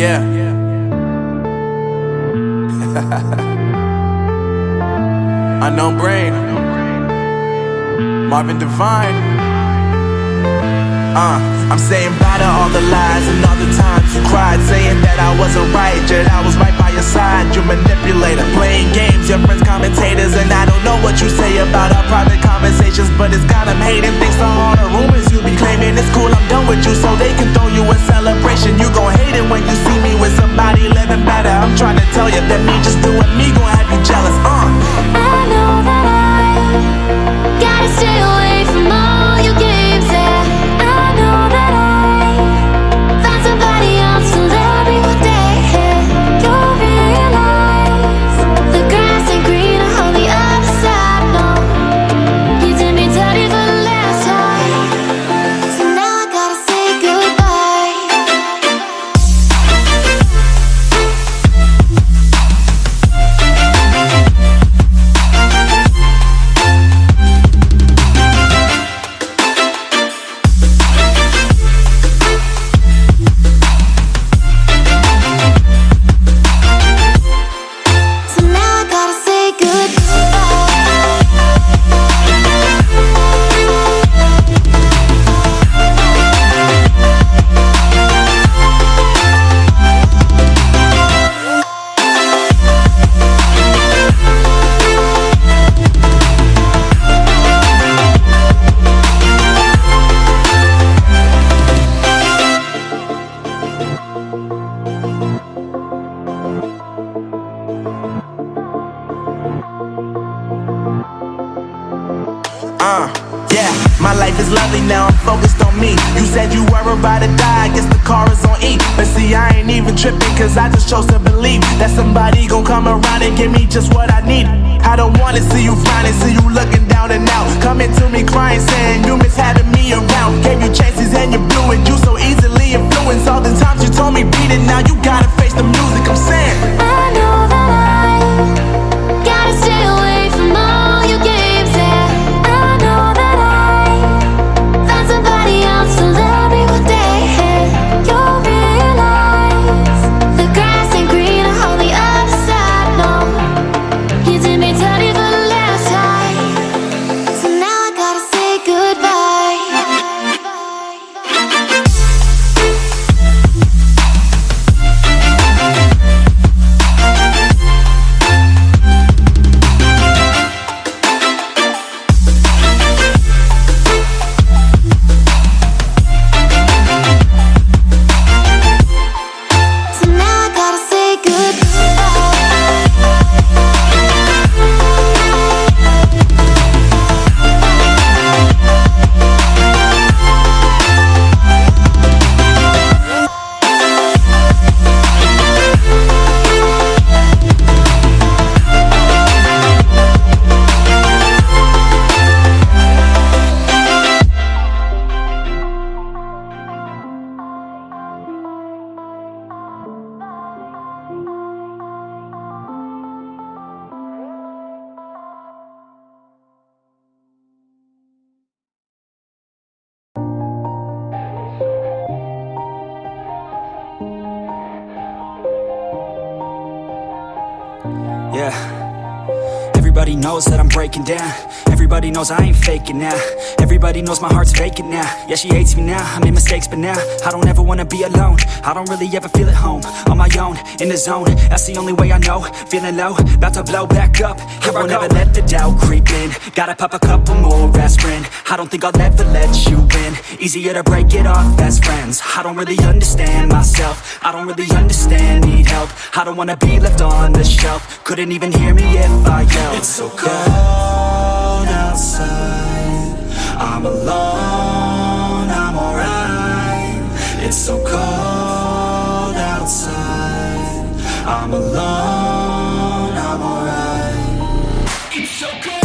Yeah. Unknown Brain, Marvin Divine. I'm saying bye to all the lies and all the times you cried, saying that I wasn't right, yet I was right by your side. You manipulator, playing games, your friends commentators, and I don't know what you say about our private conversations, but it's got them hating. Thanks to all the rumors you be claiming. It's cool, I'm done with you, so they can throw you a celebration. You gon' hate it when you see me with somebody living better. I'm trying to tell you that me just doing me gon' have you jealous. I know that I gotta stay away from all your games, yeah. I know that I found somebody else to love me one day, yeah. You'll realize the grass ain't greener on the other side, no. You did me dirty for the last time, so now I gotta say goodbye. So now I gotta say Yeah, my life is lovely now, I'm focused on me. You said you were about to die, I guess the car is on E. But see, I ain't even tripping, cause I just chose to believe that somebody gon' come around and give me just what I need. I don't wanna see you finding, see you looking down and out, coming to me crying, saying you miss having me around. Gave you chances and you blew it, you so easily influenced. All the times you told me beat it, now you gotta face the music. I'm saying I know that I gotta stay away from all your games, yeah. I know that I found somebody else to love me one day, yeah. You'll realize the grass ain't greener on the other side, no. You did me dirty for the last time, so now I gotta say goodbye. So now I gotta say Yeah. Everybody knows that I'm breaking down. Everybody knows I ain't faking now. Everybody knows my heart's vacant now. Yeah, she hates me now, I made mistakes but now I don't ever wanna be alone. I don't really ever feel at home. On my own, in the zone, that's the only way I know. Feeling low, about to blow back up. Here I won't ever let the doubt creep in. Gotta pop a couple more aspirin. I don't think I'll ever let you in. Easier to break it off best friends. I don't really understand myself. I don't really understand, need help. I don't wanna be left on the shelf. Couldn't even hear me if I yelled. It's so cold outside, I'm alone, I'm alright. It's so cold outside, I'm alone, I'm alright. It's so cold.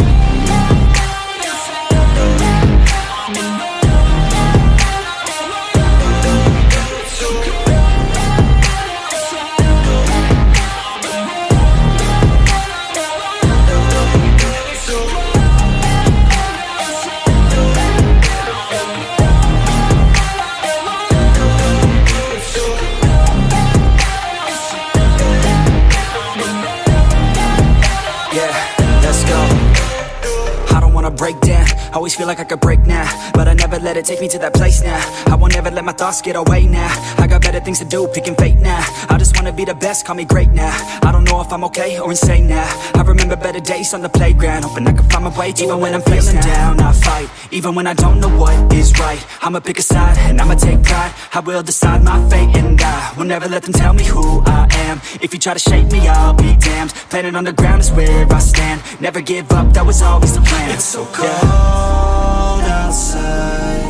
Always feel like I could break now, but I never let it take me to that place now. I won't ever let my thoughts get away now. I got better things to do, picking fate now. I just wanna be the best, call me great now. I don't know if I'm okay or insane now. I remember better days on the playground, hoping I can find my way even when I'm feeling down. I fight, even when I don't know what is right. I'ma pick a side, and I'ma take pride. I will decide my fate, and I will never let them tell me who I am. If you try to shake me, I'll be damned. Planet on the ground is where I stand. Never give up, that was always the plan. It's so cold outside,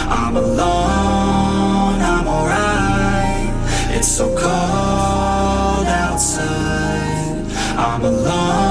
I'm alone, I'm alright. It's so cold outside, I'm alone.